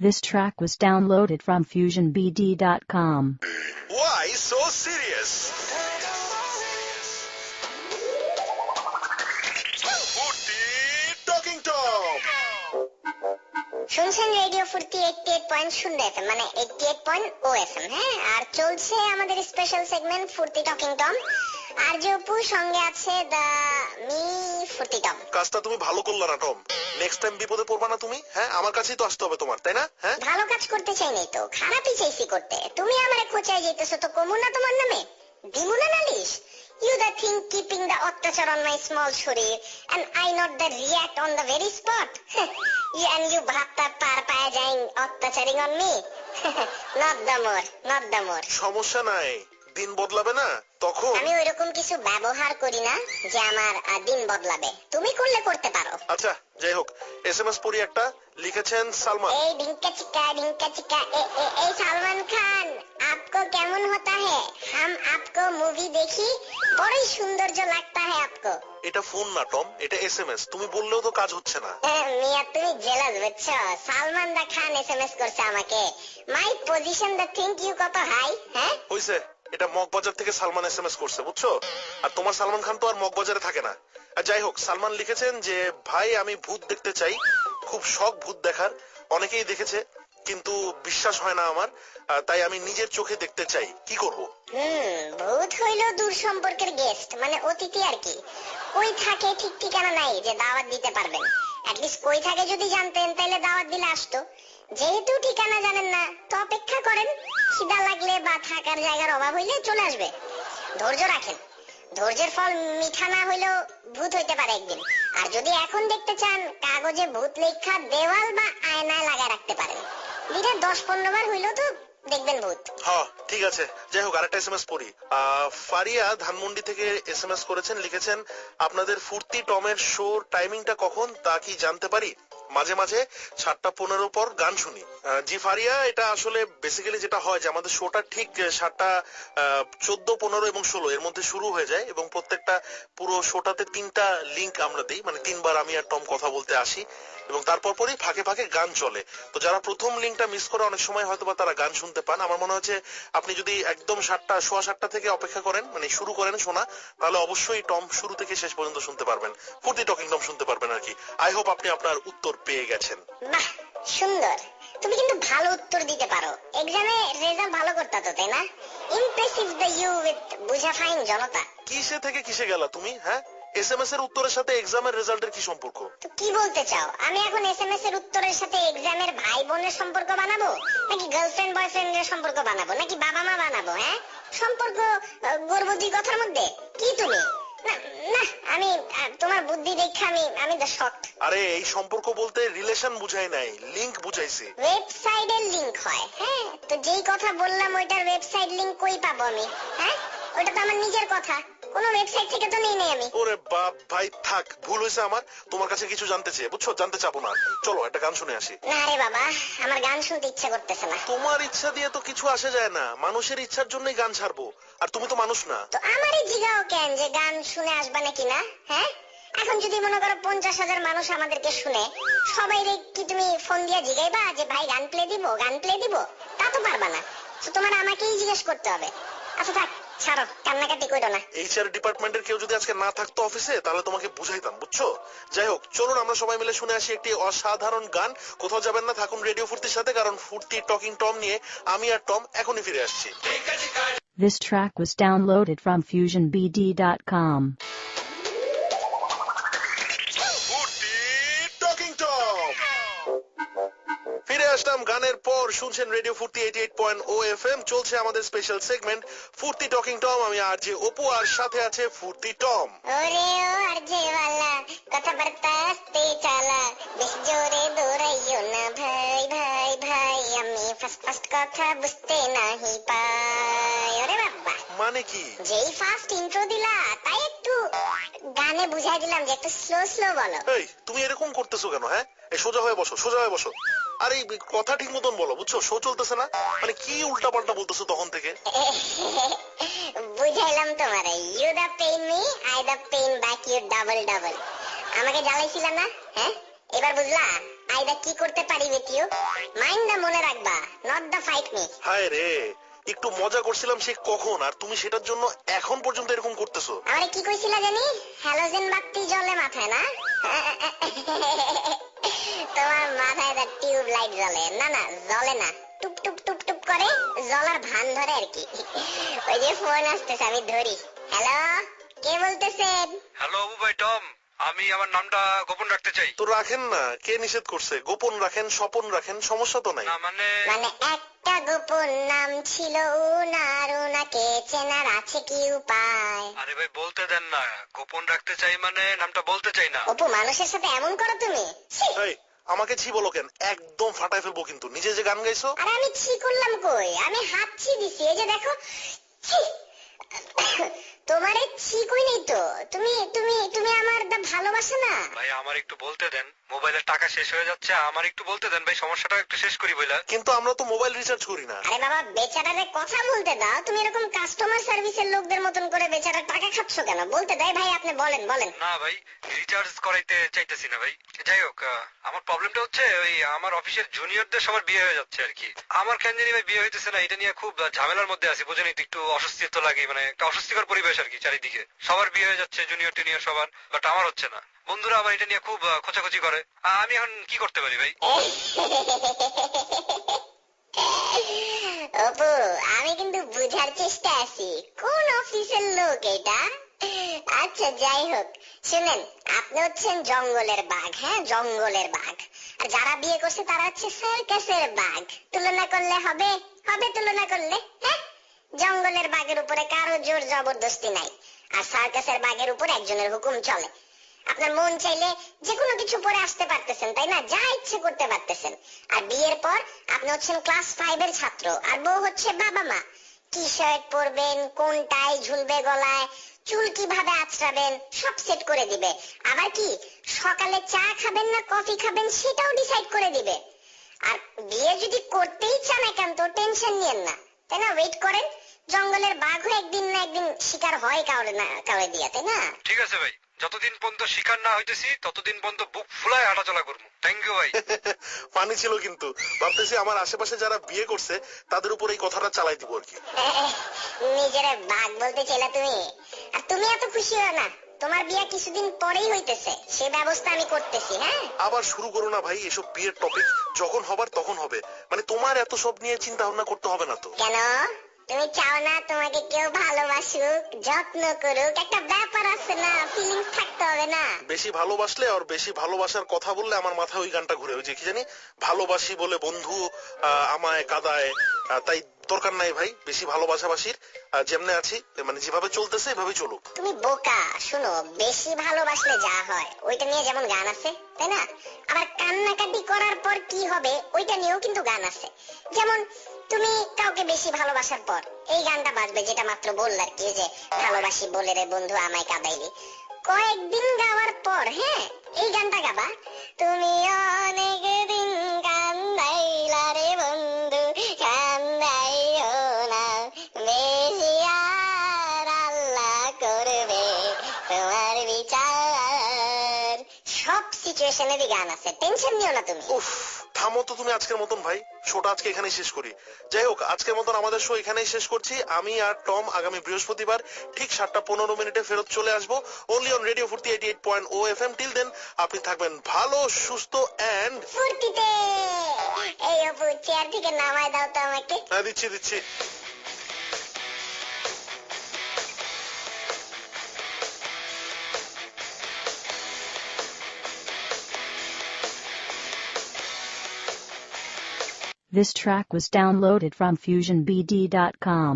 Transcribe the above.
This track was downloaded from FusionBD.com. Why so serious? Talking Tom. শুনছেন radio ফুর্তি 88.0 FM মানে 88.0 FM. হ্যাঁ, আর চলছে আমাদের স্পেশাল সেগমেন্ট ফুর্তি টকিং টম। আর যে অপু সঙ্গে আছে দা মি ফুর্তি টম। কাজটা তুমি ভালো করলা না টম। নেক্সট টাইম বিপদে পড়বা না তুমি। হ্যাঁ, আমার কাছেই তো আসতে হবে তোমার, তাই না? হ্যাঁ, ভালো কাজ করতে চাই নাই তো, খারাপই চাইছি করতে। তুমি আমারে খোঁচাই যাইতেছো তো কমু না তোমার নামে? দিমুনা নালিশ? You the thing keeping the অত্যাচার on my small শরীর and I not the react on the very spot. And you ভাবতা পার পায়া যাইং অত্যাচারিং on me. Not the more. সমস্যা নাই, দিন বদলাবে না তখন। আমি ওইরকম কিছু ব্যবহার করি না যে আমার দিন বদলাবে। তুমি করলে করতে পারো। আচ্ছা, যাই হোক, এসএমএস পড়ি একটা। লিখেছেন সালমান। এই ডিঙ্কা চিকা এই সালমান খান, आपको কেমন হতা है? हम आपको मूवी देखी, বড়ই সৌন্দর্য লাগতা है आपको। এটা ফোন না টম, এটা এসএমএস। তুমি বললেও তো কাজ হচ্ছে না। মিয়া তুমি জেলাস বুঝছো? সালমান দা খান এসএমএস করছে আমাকে। My position the think you কত হাই। হ্যাঁ হইছে, এটা মগবাজার থেকে সালমান এসএমএস করছে, বুঝছো? আর তোমার সালমান খান তো আর মগবাজারে থাকে না। আর যাই হোক, সালমান লিখেছেন যে ভাই আমি ভূত দেখতে চাই, খুব শখ ভূত দেখার। অনেকেই দেখেছে কিন্তু বিশ্বাস হয় না আমার, তাই আমি নিজের চোখে দেখতে চাই। কি করব? ভূত হইল দূর সম্পর্কের গেস্ট, মানে অতিথি আর কি। কই থাকে ঠিক ঠিকানা নাই যে দাওয়াত দিতে পারবেন। অ্যাটলিস্ট কই থাকে যদি জানতেন তাহলে দাওয়াত দিলে আসতো। যেহেতু ঠিকানা জানেন না তো অপেক্ষা করেন, খিদা লাগলে বা থাকার জায়গার অভাব হইলে চলে আসবে। ধৈর্য রাখেন, ধৈর্যের ফল মিঠা না হইলেও ভূত হইতে পারে একদিন। আর যদি এখন দেখতে চান, কাগজে ভূত লেখা দেওয়াল বা আয়নায় লাগায় রাখতে পারেন। দিনে 10-15 বার হইলেও তো দেখবেন ভূত। হ্যাঁ ঠিক আছে। যাই হোক, আরেকটা এসএমএস পড়ি। ফারিয়া ধানমন্ডি থেকে এসএমএস করেছেন, লিখেছেন আপনাদের ফুর্তি টমের শোর টাইমিংটা কখন তা কি জানতে পারি? মাঝে মাঝে 7:15 পর গান শুনি। জি ফারিয়া, এটা আসলে বেসিক্যালি যেটা হয় যে আমাদের শোটা ঠিক 7:14, 15 এবং 16 এর মধ্যে শুরু হয়ে যায় এবং প্রত্যেকটা পুরো শোটাতে 3টা লিংক আমরা দিই, মানে 3বার আমি আর টম কথা বলতে আসি এবং তারপর পরই ফাঁকে ফাঁকে গান চলে। তো যারা প্রথম লিংকটা মিস করে অনেক সময় হয়তো বা তারা গান শুনতে পান। আমার মনে হচ্ছে আপনি যদি একদম 7:15 থেকে অপেক্ষা করেন, মানে শুরু করেন শোনা, তাহলে অবশ্যই টম শুরু থেকে শেষ পর্যন্ত শুনতে পারবেন, ফুর্তি টকিং টম শুনতে পারবেন আর কি। আই হোপ আপনি আপনার উত্তর পেয়ে গেছেন। বাহ, সুন্দর। তুমি কিন্তু ভালো উত্তর দিতে পারো। এক্সামে রেজাল্ট ভালো করতে তো, তাই না? ইমপ্রেসিভ দ্য ইউ উইথ বুঝা ফাইন জনতা। কিসে থেকে কিসে গেলা তুমি? হ্যাঁ, এসএমএস এর উত্তরের সাথে এক্সামের রেজাল্টের কি সম্পর্ক? তো কি বলতে চাও? আমি এখন এসএমএস এর উত্তরের সাথে এক্সামের ভাই বোনের সম্পর্ক বানাবো, নাকি গার্লফ্রেন্ড বয়ফ্রেন্ডের সম্পর্ক বানাবো, নাকি বাবা মা বানাবো? হ্যাঁ, সম্পর্ক গর্ব দুই কথার মধ্যে কি তুমি? না, আমি তোমার বুদ্ধি দেখে আমি দ্য শকড। আরে এই সম্পর্ক বলতে রিলেশন বুঝাই নাই, লিংক বুঝাইছি। ওয়েবসাইটের লিংক হয়। হ্যাঁ, তো যেই কথা বললাম ওইটার ওয়েবসাইট লিংক কই পাবো আমি? হ্যাঁ, ওটা তো আমার নিজের কথা, কোন ওয়েবসাইট থেকে তো নেই আমি। ওরে বাপ ভাই, থাক, ভুল হয়েছে আমার। তোমার কাছে কিছু জানতে চেয়ে, বুঝছো, জানতে চাবো না। চলো একটা গান শুনে আসি। না রে বাবা, আমার গান শুনতে ইচ্ছা করতেছে না। তোমার ইচ্ছা দিয়ে তো কিছু আসে যায় না, মানুষের ইচ্ছার জন্যই গান ছাড়বো। আর তুমি তো মানুষ না। তো আমারই জিগাও কেন যে গান শুনে আসবা নাকি না? হ্যাঁ, এখন যদি মনে করো 50,000 মানুষ আমাদেরকে শুনে, সবাই কি তুমি ফোন দিয়ে জিগাইবা যে ভাই গান প্লে দিব? তা তো পারবা না। তো তোমার আমাকেই জিজ্ঞেস করতে হবে। আচ্ছা থাক, ছাড়ো, কান্নাকাটি করো না। এইচআর ডিপার্টমেন্টের কেউ যদি আজকে না থাকতো অফিসে, তাহলে তোমাকে বুঝাইতাম, বুঝছো? যাই হোক, চলুন আমরা সবাই মিলে শুনে আসি একটি অসাধারণ গান। কোথাও যাবেন না, থাকুন রেডিও ফুর্তির সাথে, কারণ ফুর্তি টকিং টম নিয়ে আমি আর টম এখনই ফিরে আসছি। This track was downloaded from FusionBD.com. ফিরে আসলাম গানের পর। শুনছেন রেডিও ফুর্তি 88.0 এফএম। চলছে আমাদের স্পেশাল সেগমেন্ট ফুর্তি টকিং টম। আমি আরজে অপু, আর সাথে আছে ফুর্তি টম। ওরে ও আরজে ওয়ালা, কথাবার্তা আস্তে চালা, বেশ জোরে দৌড়াইও না ভাই, আমি ফাস্ট কথা বুঝতে নাহি পাই। ওরে বাবা, মানে কি? যেই ফার্স্ট ইন্ট্রো দিলা তাই একটু গানে বুঝাই দিলাম যে একটু স্লো বলো। এই তুমি এরকম করতেছো কেন? হ্যাঁ, এই সোজা হয়ে বসো। আর এই কথা ঠিক মতন বলো, বুঝছো? শো চলতেছে না, মানে কি উল্টা পাল্টা বলতেছো তখন থেকে। বুঝাইলাম তোমারে, you the pain me, I the pain back you double. আমাকে জ্বালাইছিলা না? হ্যাঁ, এবার বুঝলা আই দা কি করতে পারি with you? Mind the not the fight me. হায় রে, একটু মজা করছিলাম সে কখন, আর তুমি সেটার জন্য এখন পর্যন্ত এরকম করতেছো। আরে কি কইছিলা জানি, হ্যালোজেন বাতি জ্বলে মাথায় না? তোমার মাথায় তো টিউব লাইট জ্বলে। না না, জ্বলে না, টুপ টুপ টুপ টুপ করে জ্বলার ভান ধরে আর কি। ওই যে ফোন আসতেছে, আমি ধরি। হ্যালো, কে বলতেছেন? হ্যালো অপু ভাই, টম। আমি আমার নামটা গোপন রাখতে চাই। তো রাখেন না, কে নিষেধ করছে? গোপন রাখেন, স্বপন রাখেন, সমস্যা তো নাই। না মানে একটা গোপন নাম ছিল উনার, উনাকে চেনার আছে কি উপায়? আরে ভাই বলতে দেন না, গোপন রাখতে চাই মানে নামটা বলতে চাই না। অপু, মানুষের সাথে এমন করো তুমি? ছি! এই, আমাকে ছি বলো কেন? একদম ফাটায় ফেলবো কিন্তু। নিজে যে গান গাইছো। আরে আমি ছি করলাম কই? আমি হাত ছি দিছি, এই যে দেখো। ছি! তোমারে ছি কই নেই তো। তুমি তুমি তুমি আমার ভালোবাসো না? ভাই আমার একটু বলতে দেন, মোবাইলের টাকা শেষ হয়ে যাচ্ছে, আমার একটু বলতে দেন ভাই, সমস্যাটা একটু শেষ করি বইলা। কিন্তু আমরা তো মোবাইল রিচার্জ করি না। আরে বাবা, বেচারারে কথা বলতে দাও। তুমি এরকম কাস্টমার সার্ভিসের লোকদের মতন করে বেচারার টাকা খাচ্ছ কেন? বলতে দেয় ভাই, আপনি বলেন বলেন। না ভাই, রিচার্জ করাইতে চাইতেছি না ভাই। যাই হোক, আমার প্রবলেমটা হচ্ছে ওই আমার অফিসের জুনিয়রদের সবার বিয়ে হয়ে যাচ্ছে আর কি। আমার কেন জানি ভাই বিয়ে হইতেছে না, এটা নিয়ে খুব ঝামেলার মধ্যে আছি, বুঝেনি তো, একটু অস্বস্তি তো লাগে, মানে একটা অস্বস্তিকর পরিবেশ আর কি চারিদিকে। সবার বিয়ে হয়ে যাচ্ছে, জুনিয়র টিনিয়র সবার, বাট আমার হচ্ছে না। বন্ধুরা আবার এটা নিয়ে খুব খোঁচাখুচি করে। আমি এখন কি করতে পারি ভাই? অপু, আমি কিন্তু বুঝার চেষ্টা আছি কোন অফিসের লোক এটা। আচ্ছা যাই হোক, শুনেন, আপনি হচ্ছেন জঙ্গলের বাঘ। হ্যাঁ, জঙ্গলের বাঘ। আর যারা বিয়ে করছে তারা হচ্ছে সার্কাসের বাঘ। তুলনা করলে হবে? হবে তুলনা করলে? হ্যাঁ, জঙ্গলের বাঘের উপরে কারো জোর জবরদস্তি নাই, আর সার্কাসের বাঘের উপর একজনের হুকুম চলে। আপনার মন চাইলে যে কোনো কিছু পরে আসতে পারতেছেন, তাই না? যা ইচ্ছে করতে পারতেছেন। আর বিয়ের পর আপনি হচ্ছেন ক্লাস 5 এর ছাত্র, আর বউ হচ্ছে বাবা মা। কি শার্ট পরবেন, কোন টাই ঝুলবে গলায়, চুল কিভাবে আঁচড়াবেন, সব সেট করে দিবে। আবার কি সকালে চা খাবেন না কফি খাবেন সেটাও ডিসাইড করে দিবে। আর বিয়ে যদি করতেই চান একান্ত, টেনশন নিয়েন না, তাই না? ওয়েট করেন, জঙ্গলের বাঘও একদিন না একদিন শিকার হয় কাউরে না কাউরে দিয়ে, তাই না? ঠিক আছে ভাই, যতদিন পর্যন্ত শিকার না হইতেছি ততদিন পর্যন্ত বুক ফুলায় হাঁটাচলা করবো। থ্যাংক ইউ ভাই। পানি ছিল কিন্তু। ভাবতেছি আমার আশেপাশে যারা বিয়ে করছে তাদের উপর এই কথাটা চালাই দিব আর কি। নিজেরে বাঘ বলতে চাইলা তুমি? আর তুমি এত খুশি হও না, তোমার বিয়ে কিছুদিন পরেই হইতেছে, সে ব্যবস্থা আমি করতেছি। হ্যাঁ, আবার শুরু করো না ভাই এসব বিয়ের টপিক। যখন হবার তখন হবে, মানে তোমার এত সব নিয়ে চিন্তা ভাবনা করতে হবে না তো। কেন? তুমি চাও না তোমাকে কেউ ভালোবাসুক, যত্ন করুক? একটা ব্যাপার আছে না, ফিলিংস থাকতে হবে না? বেশি ভালোবাসলে আর বেশি ভালোবাসার কথা বললে আমার মাথায় ওই গানটা ঘুরে, ওই যে কি জানি, ভালোবাসি বলে বন্ধু আমায় কাদায়। তাই দরকার নাই ভাই বেশি ভালোবাসাবাসির। যেমনে আছি, মানে যেভাবে চলতেছে এভাবে চলুক। তুমি বোকা। শুনো, বেশি ভালোবাসলে যা হয় ওইটা নিয়ে যেমন গান আছে, তাই না? আবার কান্নাকাটি করার পর কি হবে ওইটা নিয়েও কিন্তু গান আছে। যেমন তুমি কাউকে বেশি ভালোবাসার পর এই গানটা বাজবে, যেটা মাত্র বললে আর কি, যে ভালোবাসি বলে রে বন্ধু আমায় কাঁদাইলি। কয়েকদিন গাওয়ার পর, হ্যাঁ, এই গানটা গাবা, তুমি অনেক দিন কান্দাইলা রে বন্ধু, কান্দাইও না বেশি, আর আল্লাহ করবে তোমার বিচার। সব সিচুয়েশনেরই গান আছে, টেনশন নিও না তুমি। উফ, থামো তো তুমি আজকের মতন ভাই। শোটা আজকে এখানেই শেষ করি। যাই হোক, আজকের মতন আমাদের শো এখানেই শেষ করছি। আমি আর টম আগামী বৃহস্পতিবার ঠিক 7:15 ফেরত চলে আসবো, অনলি অন রেডিও ফুর্তি 88.0 FM। টিল দেন আপনি থাকবেন ভালো, সুস্থ এন্ড ফুর্তিতে। এই অপু, চেয়ার থেকে নামায় দাও তো আমাকে। হ্যাঁ, দিচ্ছি দিচ্ছি। This track was downloaded from FusionBD.com.